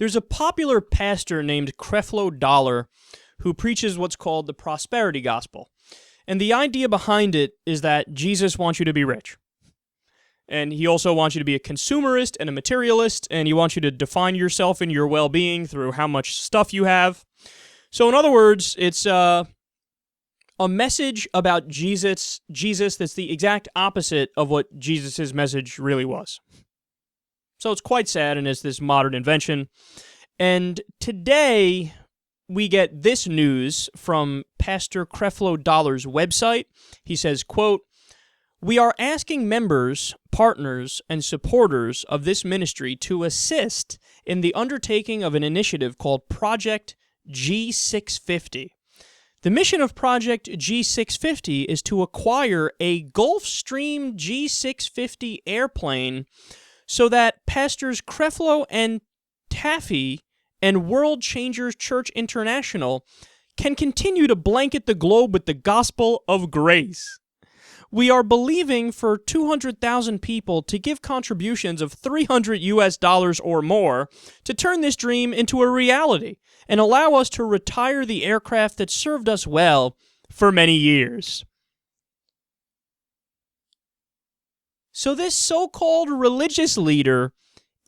There's a popular pastor named Creflo Dollar who preaches what's called the prosperity gospel. And the idea behind it is that Jesus wants you to be rich. And he also wants you to be a consumerist and a materialist, and he wants you to define yourself and your well-being through how much stuff you have. So in other words, it's a message about Jesus that's the exact opposite of what Jesus' message really was. So it's quite sad, and it's this modern invention. And today, we get this news from Pastor Creflo Dollar's website. He says, quote, "We are asking members, partners, and supporters of this ministry to assist in the undertaking of an initiative called Project G650. The mission of Project G650 is to acquire a Gulfstream G650 airplane so that Pastors Creflo and Taffy and World Changers Church International can continue to blanket the globe with the gospel of grace. We are believing for 200,000 people to give contributions of $300 or more to turn this dream into a reality and allow us to retire the aircraft that served us well for many years." So this so-called religious leader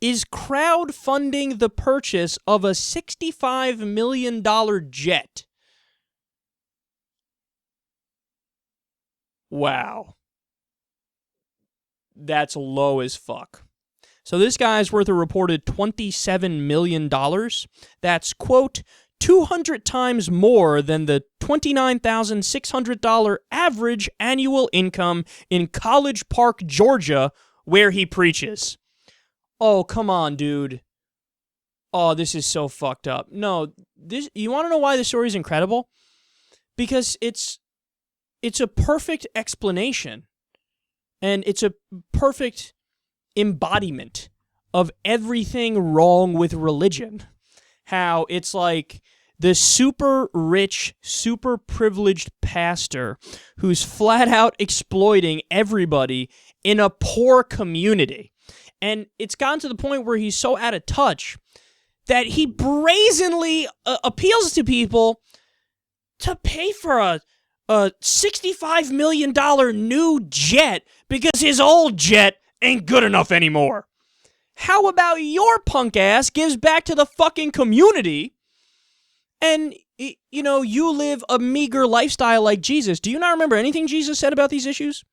is crowdfunding the purchase of a $65 million jet. Wow. That's low as fuck. So this guy's worth a reported $27 million. That's, quote, 200 times more than the $29,600 average annual income in College Park, Georgia, where he preaches. Oh, come on, dude. Oh, this is so fucked up. No, you want to know why this story is incredible? Because it's a perfect explanation, and it's a perfect embodiment of everything wrong with religion. How it's like the super rich, super privileged pastor who's flat out exploiting everybody in a poor community. And it's gotten to the point where he's so out of touch that he brazenly appeals to people to pay for a $65 million new jet because his old jet ain't good enough anymore. How about your punk ass gives back to the fucking community and, you know, you live a meager lifestyle like Jesus? Do you not remember anything Jesus said about these issues?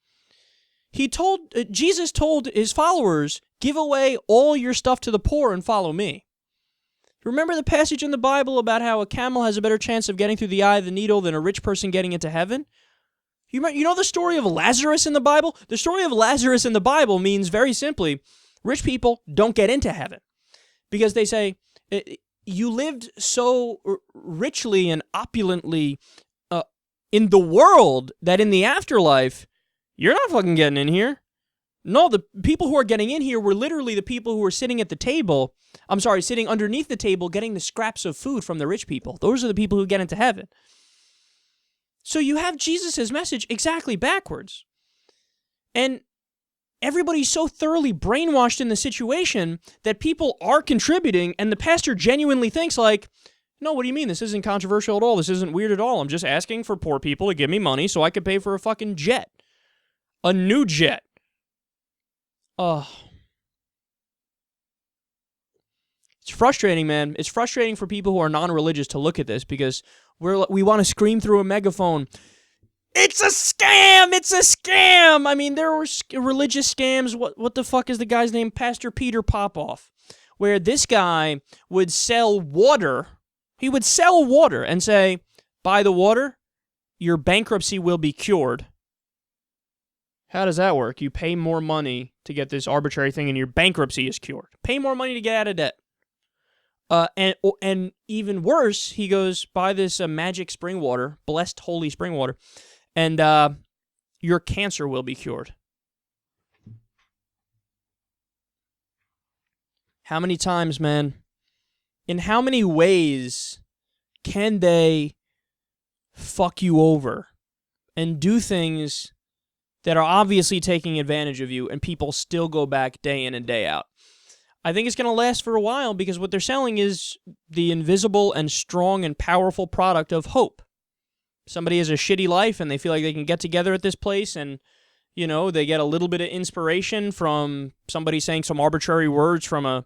Jesus told his followers, give away all your stuff to the poor and follow me. Remember the passage in the Bible about how a camel has a better chance of getting through the eye of the needle than a rich person getting into heaven? You know the story of Lazarus in the Bible? The story of Lazarus in the Bible means very simply, rich people don't get into heaven. Because they say, you lived so richly and opulently in the world that in the afterlife, you're not fucking getting in here. No, the people who are getting in here were literally the people who were sitting at the table. Sitting underneath the table getting the scraps of food from the rich people. Those are the people who get into heaven. So you have Jesus' message exactly backwards. And everybody's so thoroughly brainwashed in the situation that people are contributing, and the pastor genuinely thinks like, no, what do you mean? This isn't controversial at all. This isn't weird at all. I'm just asking for poor people to give me money so I could pay for a fucking jet. A new jet. Oh. It's frustrating, man. It's frustrating for people who are non-religious to look at this because we want to scream through a megaphone, it's a scam! It's a scam! I mean, there were religious scams. What the fuck is the guy's name? Pastor Peter Popoff. Where this guy would sell water. He would sell water and say, buy the water, your bankruptcy will be cured. How does that work? You pay more money to get this arbitrary thing and your bankruptcy is cured. Pay more money to get out of debt. And even worse, he goes, buy this magic spring water, blessed holy spring water, and your cancer will be cured. How many times, man, in how many ways can they fuck you over and do things that are obviously taking advantage of you, and people still go back day in and day out? I think it's going to last for a while because what they're selling is the invisible and strong and powerful product of hope. Somebody has a shitty life and they feel like they can get together at this place and, you know, they get a little bit of inspiration from somebody saying some arbitrary words from a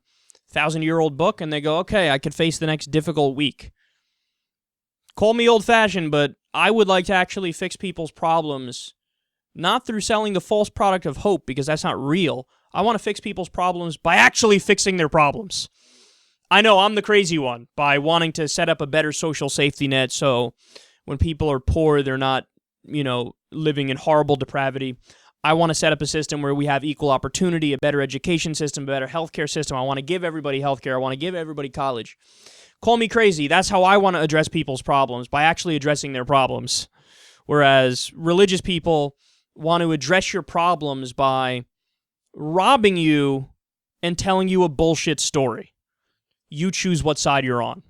1,000-year-old book and they go, okay, I could face the next difficult week. Call me old-fashioned, but I would like to actually fix people's problems, not through selling the false product of hope because that's not real. I want to fix people's problems by actually fixing their problems. I know I'm the crazy one by wanting to set up a better social safety net so when people are poor, they're not, you know, living in horrible depravity. I want to set up a system where we have equal opportunity, a better education system, a better healthcare system. I want to give everybody healthcare. I want to give everybody college. Call me crazy. That's how I want to address people's problems, by actually addressing their problems. Whereas religious people want to address your problems by robbing you and telling you a bullshit story. You choose what side you're on.